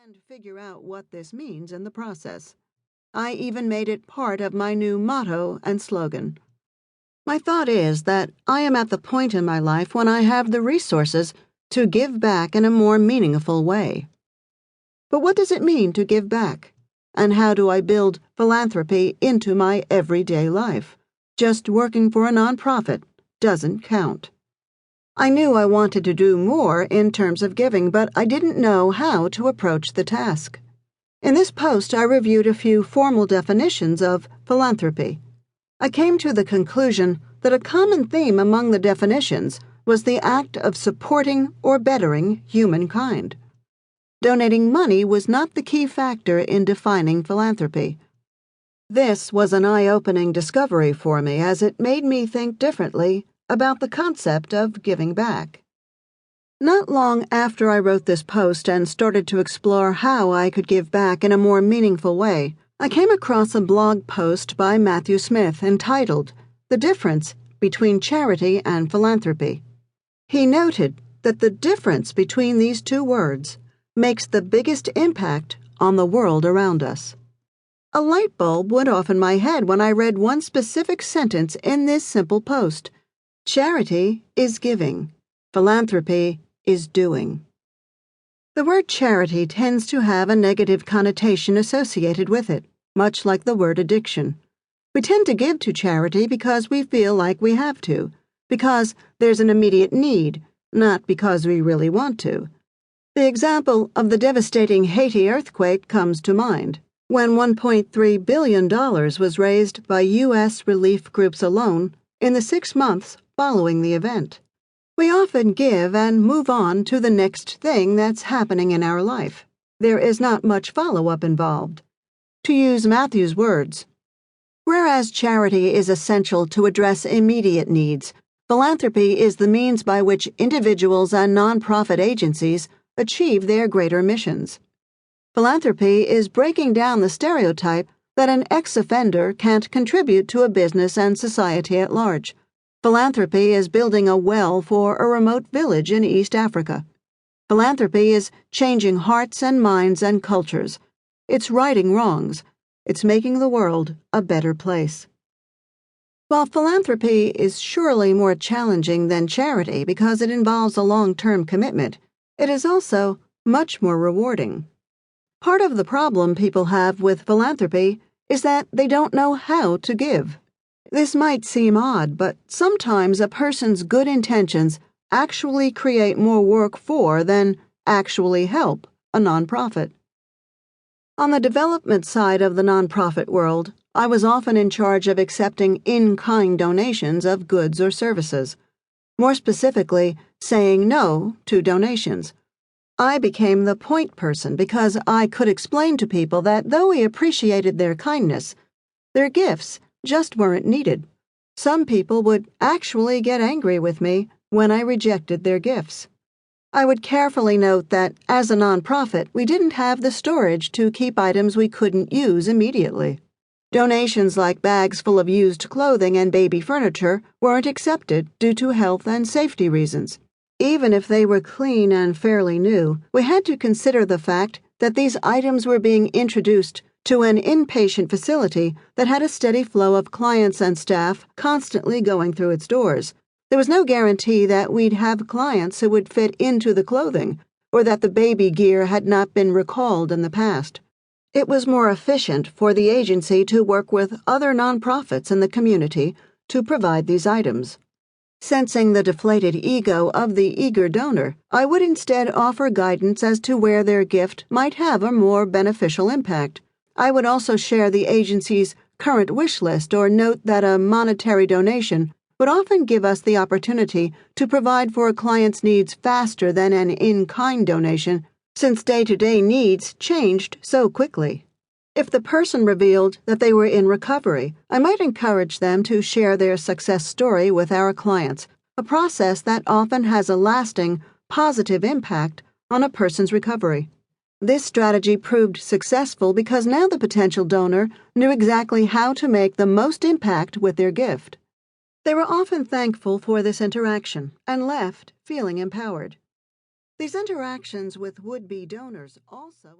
and figure out what this means in the process. I even made it part of my new motto and slogan. My thought is that I am at the point in my life when I have the resources to give back in a more meaningful way. But what does it mean to give back? And how do I build philanthropy into my everyday life? Just working for a nonprofit doesn't count. I knew I wanted to do more in terms of giving, but I didn't know how to approach the task. In this post, I reviewed a few formal definitions of philanthropy. I came to the conclusion that a common theme among the definitions was the act of supporting or bettering humankind. Donating money was not the key factor in defining philanthropy. This was an eye-opening discovery for me, as it made me think differently about the concept of giving back. Not long after I wrote this post and started to explore how I could give back in a more meaningful way, I came across a blog post by Matthew Smith entitled "The Difference Between Charity and Philanthropy." He noted that the difference between these two words makes the biggest impact on the world around us. A light bulb went off in my head when I read one specific sentence in this simple post. Charity is giving. Philanthropy is doing. The word charity tends to have a negative connotation associated with it, much like the word addiction. We tend to give to charity because we feel like we have to, because there's an immediate need, not because we really want to. The example of the devastating Haiti earthquake comes to mind, when $1.3 billion was raised by U.S. relief groups alone in the 6 months following the event. We often give and move on to the next thing that's happening in our life. There is not much follow-up involved. To use Matthew's words, whereas charity is essential to address immediate needs, philanthropy is the means by which individuals and nonprofit agencies achieve their greater missions. Philanthropy is breaking down the stereotype that an ex-offender can't contribute to a business and society at large. Philanthropy is building a well for a remote village in East Africa. Philanthropy is changing hearts and minds and cultures. It's righting wrongs. It's making the world a better place. While philanthropy is surely more challenging than charity because it involves a long-term commitment, it is also much more rewarding. Part of the problem people have with philanthropy is that they don't know how to give. This might seem odd, but sometimes a person's good intentions actually create more work for than actually help a nonprofit. On the development side of the nonprofit world, I was often in charge of accepting in-kind donations of goods or services. More specifically, saying no to donations. I became the point person because I could explain to people that though we appreciated their kindness, their gifts just weren't needed. Some people would actually get angry with me when I rejected their gifts. I would carefully note that, as a nonprofit, we didn't have the storage to keep items we couldn't use immediately. Donations like bags full of used clothing and baby furniture weren't accepted due to health and safety reasons. Even if they were clean and fairly new, we had to consider the fact that these items were being introduced to an inpatient facility that had a steady flow of clients and staff constantly going through its doors. There was no guarantee that we'd have clients who would fit into the clothing, or that the baby gear had not been recalled in the past. It was more efficient for the agency to work with other nonprofits in the community to provide these items. Sensing the deflated ego of the eager donor, I would instead offer guidance as to where their gift might have a more beneficial impact. I would also share the agency's current wish list or note that a monetary donation would often give us the opportunity to provide for a client's needs faster than an in-kind donation, since day-to-day needs changed so quickly. If the person revealed that they were in recovery, I might encourage them to share their success story with our clients, a process that often has a lasting, positive impact on a person's recovery. This strategy proved successful because now the potential donor knew exactly how to make the most impact with their gift. They were often thankful for this interaction and left feeling empowered. These interactions with would-be donors also